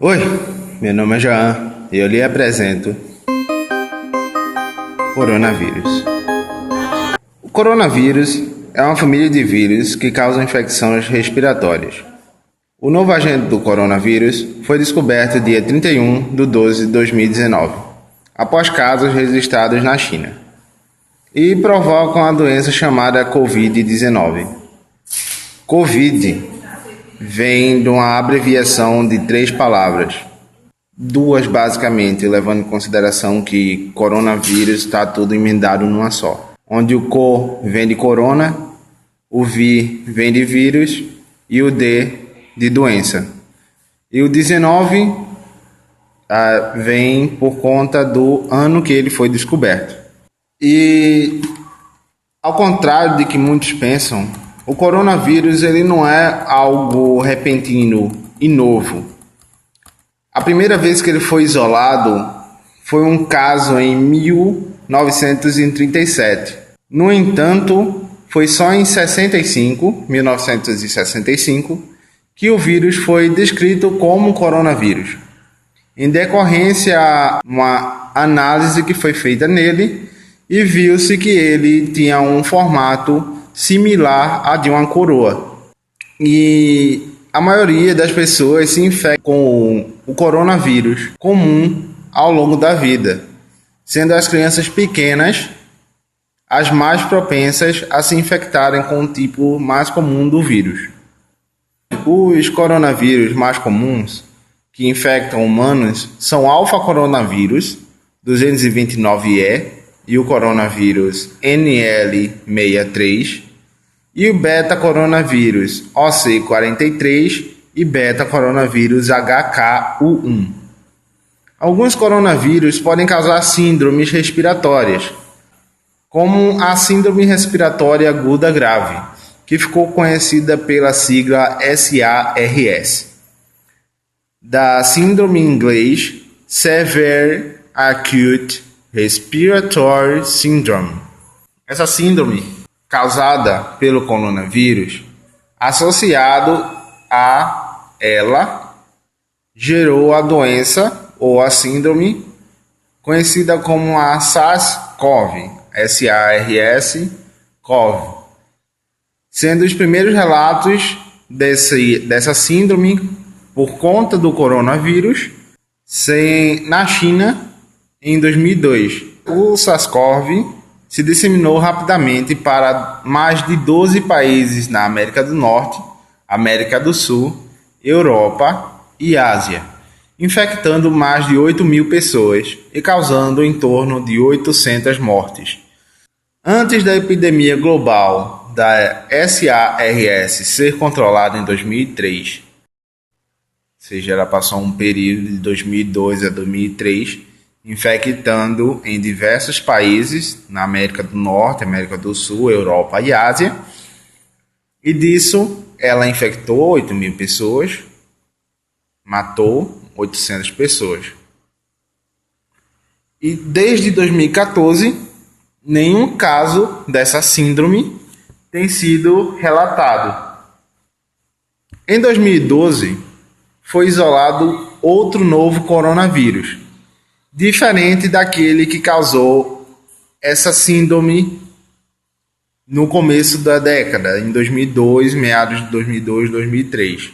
Oi, meu nome é João e eu lhe apresento coronavírus. O coronavírus é uma família de vírus que causam infecções respiratórias. O novo agente do coronavírus foi descoberto dia 31 de 12 de 2019, após casos registrados na China, e provocam a doença chamada Covid-19. Covid vem de uma abreviação de 3 palavras, duas basicamente, levando em consideração que coronavírus está tudo emendado numa só. Onde o co vem de corona, o vi vem de vírus e o d de doença. E o 19 vem por conta do ano que ele foi descoberto. E ao contrário de que muitos pensam, o coronavírus ele não é algo repentino e novo. A primeira vez que ele foi isolado foi um caso em 1937. No entanto, foi só em 1965, que o vírus foi descrito como coronavírus, em decorrência a uma análise que foi feita nele e viu-se que ele tinha um formato similar a de uma coroa. E a maioria das pessoas se infecta com o coronavírus comum ao longo da vida, sendo as crianças pequenas as mais propensas a se infectarem com o tipo mais comum do vírus. Os coronavírus mais comuns que infectam humanos são alfa-coronavírus 229E e o coronavírus NL63 e o beta-coronavírus OC43 e beta-coronavírus HKU1. Alguns coronavírus podem causar síndromes respiratórias, como a síndrome respiratória aguda grave, que ficou conhecida pela sigla SARS, da síndrome em inglês Severe Acute Respiratory Syndrome. Essa síndrome, causada pelo coronavírus, associado a ela, gerou a doença ou a síndrome conhecida como a SARS-CoV, SARS-CoV, sendo os primeiros relatos dessa síndrome por conta do coronavírus na China em 2002. O SARS-CoV se disseminou rapidamente para mais de 12 países na América do Norte, América do Sul, Europa e Ásia, infectando mais de 8.000 pessoas e causando em torno de 800 mortes. Antes da epidemia global da SARS ser controlada em 2003, ou seja, ela passou um período de 2002 a 2003, infectando em diversos países na América do Norte, América do Sul, Europa e Ásia. E disso, ela infectou 8.000 pessoas, matou 800 pessoas. E desde 2014, nenhum caso dessa síndrome tem sido relatado. Em 2012, foi isolado outro novo coronavírus, diferente daquele que causou essa síndrome no começo da década, em 2002, meados de 2002, 2003.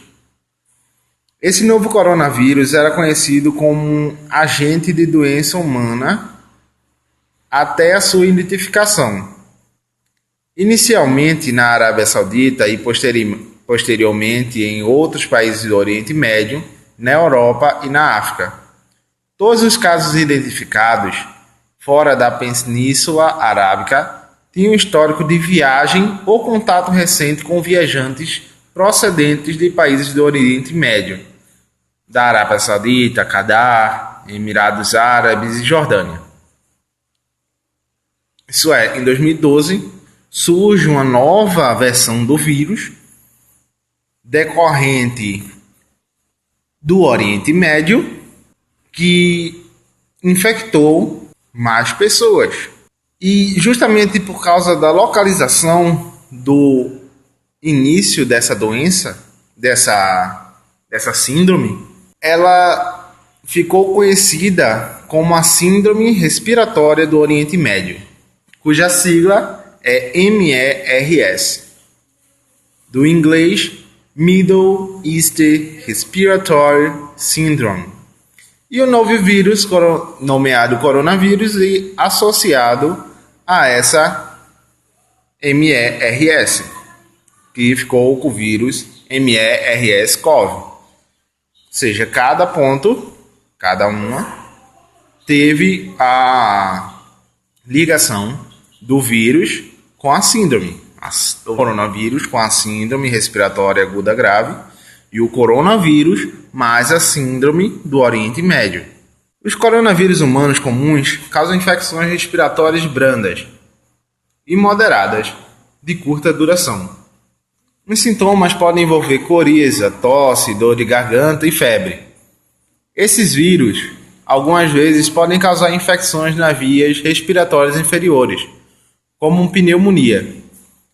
Esse novo coronavírus era conhecido como um agente de doença humana até a sua identificação. Inicialmente na Arábia Saudita e posteriormente em outros países do Oriente Médio, na Europa e na África. Todos os casos identificados fora da Península Arábica tinham histórico de viagem ou contato recente com viajantes procedentes de países do Oriente Médio, da Arábia Saudita, Catar, Emirados Árabes e Jordânia. Isso é, em 2012, surge uma nova versão do vírus decorrente do Oriente Médio que infectou mais pessoas. E justamente por causa da localização do início dessa doença, dessa síndrome, ela ficou conhecida como a Síndrome Respiratória do Oriente Médio, cuja sigla é MERS, do inglês Middle East Respiratory Syndrome, e o novo vírus nomeado coronavírus e associado a essa MERS, que ficou com o vírus MERS-CoV. Ou seja, cada ponto, cada uma, teve a ligação do vírus com a síndrome. O coronavírus com a síndrome respiratória aguda grave e o coronavírus mais a síndrome do Oriente Médio. Os coronavírus humanos comuns causam infecções respiratórias brandas e moderadas de curta duração. Os sintomas podem envolver coriza, tosse, dor de garganta e febre. Esses vírus, algumas vezes, podem causar infecções nas vias respiratórias inferiores, como pneumonia.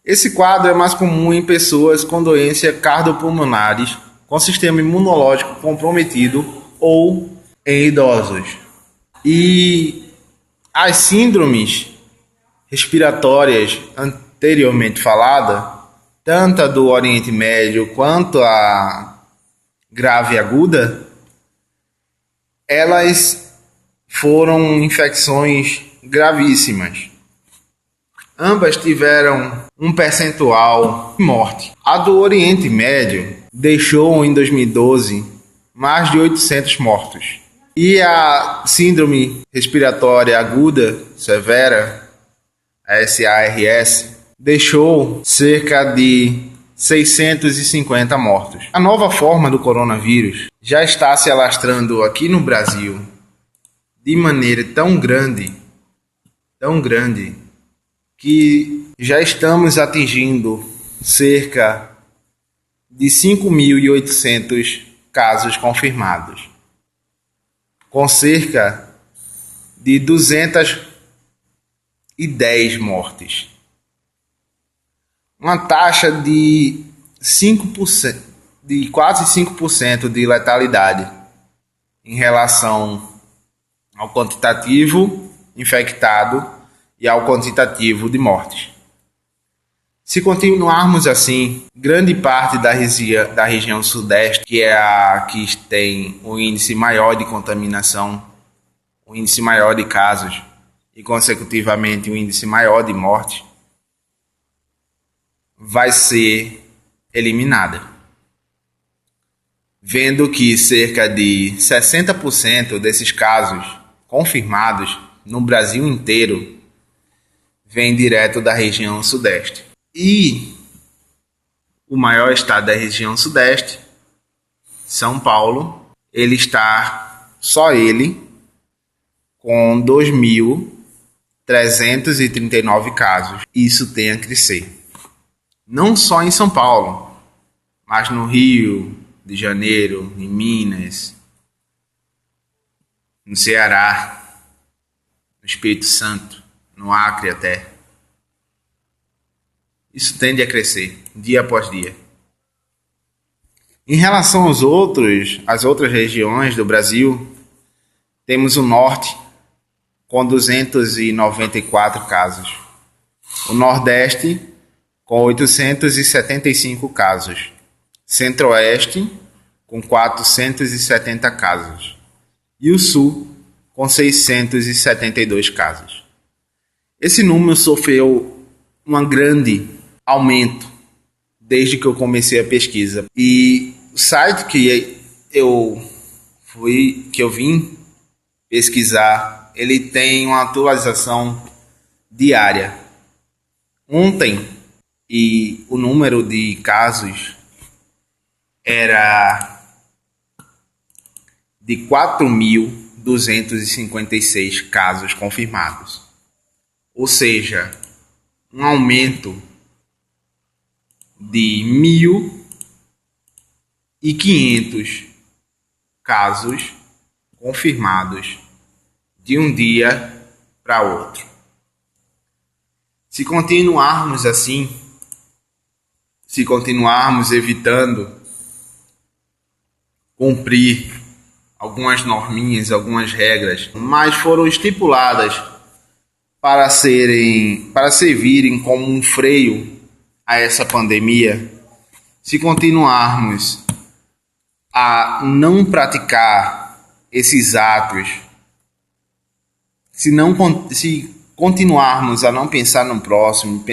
Esse quadro é mais comum em pessoas com doenças cardiopulmonares, com sistema imunológico comprometido ou em idosos. E as síndromes respiratórias anteriormente faladas, tanto a do Oriente Médio quanto a grave e aguda, elas foram infecções gravíssimas. Ambas tiveram um percentual de morte. A do Oriente Médio deixou em 2012 mais de 800 mortos. E a síndrome respiratória aguda severa, a SARS, deixou cerca de 650 mortos. A nova forma do coronavírus já está se alastrando aqui no Brasil de maneira tão grande, que já estamos atingindo cerca de 5.800 casos confirmados, com cerca de 210 mortes. Uma taxa de 5%, de quase 5% de letalidade em relação ao quantitativo infectado e ao quantitativo de mortes. Se continuarmos assim, grande parte da região sudeste, que é a que tem o índice maior de contaminação, o índice maior de casos e, consecutivamente, o índice maior de mortes, vai ser eliminada. Vendo que cerca de 60% desses casos confirmados no Brasil inteiro vem direto da região sudeste. E o maior estado da região sudeste, São Paulo, ele está, só ele, com 2.339 casos. Isso tem a crescer. Não só em São Paulo, mas no Rio de Janeiro, em Minas, no Ceará, no Espírito Santo, no Acre até. Isso tende a crescer, dia após dia. Em relação às outras regiões do Brasil, temos o Norte, com 294 casos. O Nordeste, com 875 casos. Centro-Oeste, com 470 casos. E o Sul, com 672 casos. Esse número sofreu um grande aumento desde que eu comecei a pesquisa. E o site que eu vim pesquisar, ele tem uma atualização diária. Ontem, e o número de casos era de 4.256 casos confirmados. Ou seja, um aumento de 1.500 casos confirmados de um dia para outro. Se continuarmos assim, se continuarmos evitando cumprir algumas norminhas, algumas regras, mas foram estipuladas para servirem como um freio a essa pandemia. Se continuarmos a não praticar esses atos, se continuarmos a não pensar no próximo,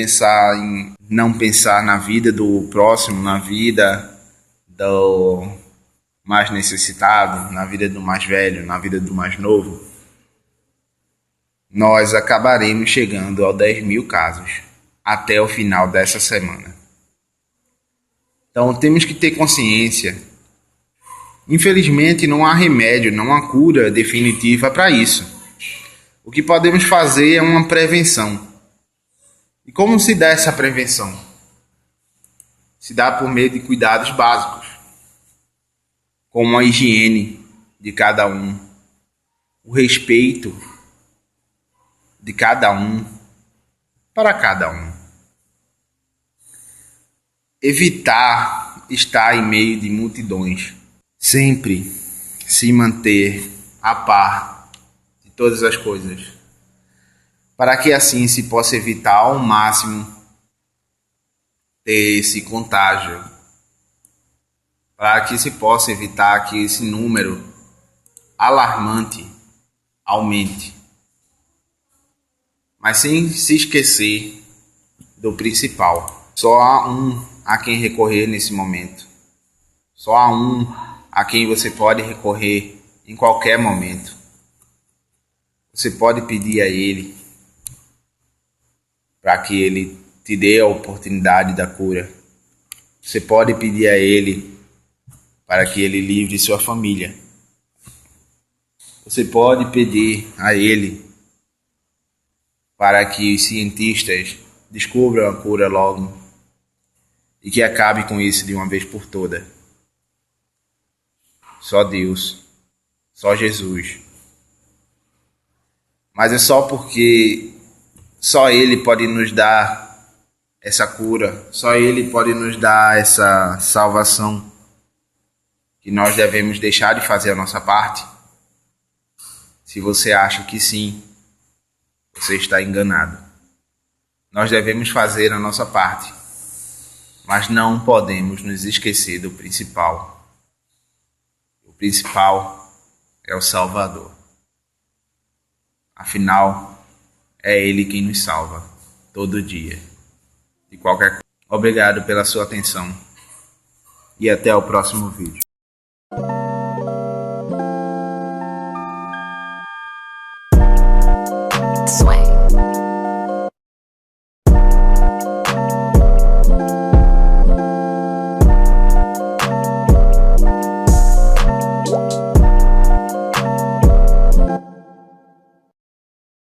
não pensar na vida do próximo, na vida do mais necessitado, na vida do mais velho, na vida do mais novo, nós acabaremos chegando aos 10 mil casos até o final dessa semana. Então temos que ter consciência. Infelizmente não há remédio, não há cura definitiva para isso. O que podemos fazer é uma prevenção. E como se dá essa prevenção? Se dá por meio de cuidados básicos, como a higiene de cada um, o respeito de cada um para cada um. Evitar estar em meio de multidões. Sempre se manter a par de todas as coisas, para que assim se possa evitar ao máximo ter esse contágio, para que se possa evitar que esse número alarmante aumente. Mas sem se esquecer do principal. Só há um a quem recorrer nesse momento. Só há um a quem você pode recorrer em qualquer momento. Você pode pedir a Ele para que Ele te dê a oportunidade da cura. Você pode pedir a Ele para que Ele livre sua família. Você pode pedir a Ele para que os cientistas descubram a cura logo e que acabe com isso de uma vez por todas. Só Deus, só Jesus. Mas é só porque só Ele pode nos dar essa cura, só Ele pode nos dar essa salvação, que nós devemos deixar de fazer a nossa parte. Se você acha que sim, você está enganado. Nós devemos fazer a nossa parte, mas não podemos nos esquecer do principal. O principal é o Salvador. Afinal, é Ele quem nos salva todo dia, de qualquer coisa. Obrigado pela sua atenção e até o próximo vídeo. Swag.